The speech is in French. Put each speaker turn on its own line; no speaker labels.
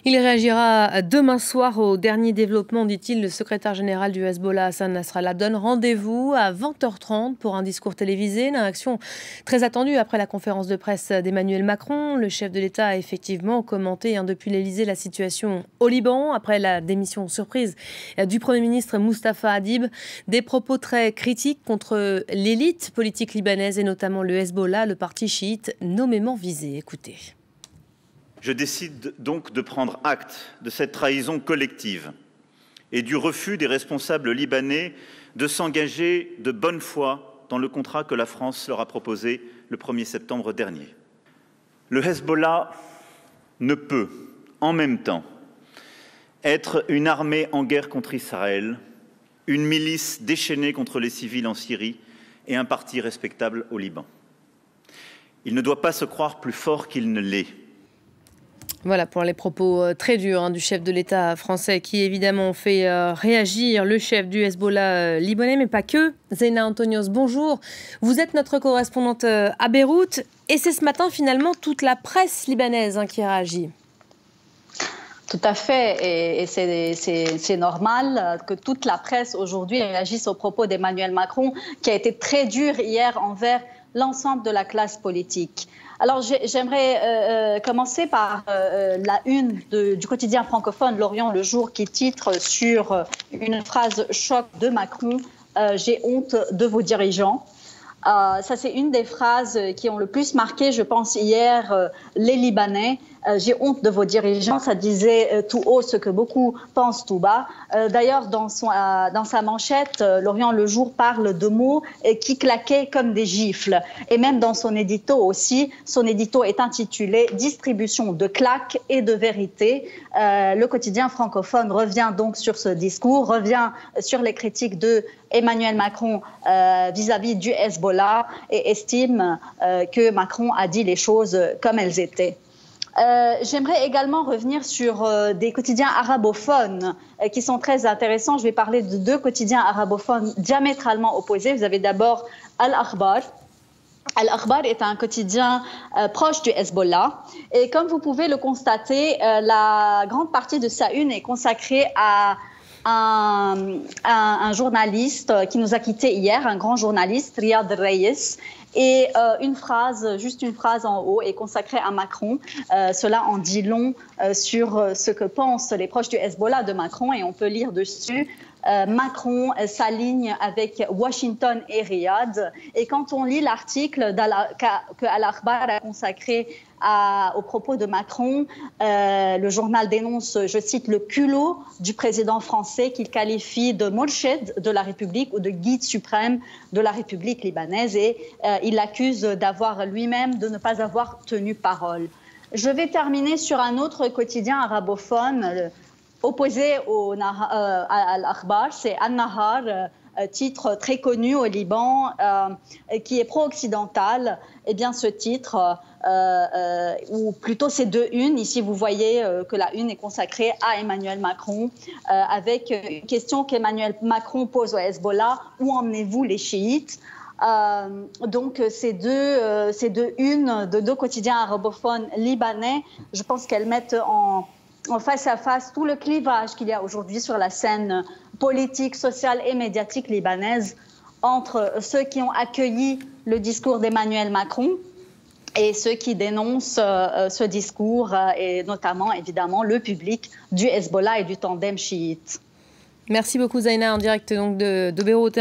Il réagira demain soir au dernier développement, dit-il. Le secrétaire général du Hezbollah, Hassan Nasrallah, donne rendez-vous à 20h30 pour un discours télévisé. Une réaction très attendue après la conférence de presse d'Emmanuel Macron. Le chef de l'État a effectivement commenté depuis l'Élysée la situation au Liban, après la démission surprise du Premier ministre Mustapha Hadib. Des propos très critiques contre l'élite politique libanaise et notamment le Hezbollah, le parti chiite nommément visé. Écoutez.
Je décide donc de prendre acte de cette trahison collective et du refus des responsables libanais de s'engager de bonne foi dans le contrat que la France leur a proposé le 1er septembre dernier. Le Hezbollah ne peut, en même temps, être une armée en guerre contre Israël, une milice déchaînée contre les civils en Syrie et un parti respectable au Liban. Il ne doit pas se croire plus fort qu'il ne l'est.
Voilà pour les propos très durs du chef de l'État français qui évidemment fait réagir le chef du Hezbollah libanais, mais pas que. Zeina Antonios, bonjour. Vous êtes notre correspondante à Beyrouth et c'est ce matin finalement toute la presse libanaise qui réagit.
Tout à fait, et c'est normal que toute la presse aujourd'hui réagisse aux propos d'Emmanuel Macron qui a été très dur hier envers l'ensemble de la classe politique. Alors j'aimerais commencer par la une du quotidien francophone L'Orient le Jour qui titre sur une phrase choc de Macron « J'ai honte de vos dirigeants ». Ça, c'est une des phrases qui ont le plus marqué, je pense, hier, les Libanais. J'ai honte de vos dirigeants, ça disait tout haut ce que beaucoup pensent tout bas. D'ailleurs, dans sa manchette, L'Orient le Jour parle de mots qui claquaient comme des gifles. Et même dans son édito aussi, son édito est intitulé « Distribution de claques et de vérité ». Le quotidien francophone revient donc sur ce discours, revient sur les critiques de Emmanuel Macron vis-à-vis du Hezbollah et estime que Macron a dit les choses comme elles étaient. J'aimerais également revenir sur des quotidiens arabophones qui sont très intéressants. Je vais parler de deux quotidiens arabophones diamétralement opposés. Vous avez d'abord Al-Akhbar. Al-Akhbar est un quotidien proche du Hezbollah et comme vous pouvez le constater, la grande partie de sa une est consacrée à un journaliste qui nous a quittés hier, un grand journaliste, Riyad Reyes. Et juste une phrase en haut est consacrée à Macron. Cela en dit long sur ce que pensent les proches du Hezbollah de Macron. Et on peut lire dessus Macron s'aligne avec Washington et Riyad. Et quand on lit l'article que Al-Akhbar a consacré aux propos de Macron, le journal dénonce, je cite, le culot du président français qu'il qualifie de Morshed de la République ou de guide suprême de la République libanaise et il l'accuse d'avoir lui-même de ne pas avoir tenu parole. Je vais terminer sur un autre quotidien arabophone opposé à Al-Akhbar, c'est An-Nahar, titre très connu au Liban, qui est pro-occidental. Eh bien, ce titre, ou plutôt ces deux unes, ici vous voyez que la une est consacrée à Emmanuel Macron, avec une question qu'Emmanuel Macron pose au Hezbollah, où emmenez-vous les chiites? Donc ces deux unes de deux quotidiens arabophones libanais, je pense qu'elles mettent en face à face tout le clivage qu'il y a aujourd'hui sur la scène politique, sociale et médiatique libanaise entre ceux qui ont accueilli le discours d'Emmanuel Macron et ceux qui dénoncent ce discours et notamment évidemment le public du Hezbollah et du tandem chiite.
Merci beaucoup Zeina en direct donc de Beyrouth.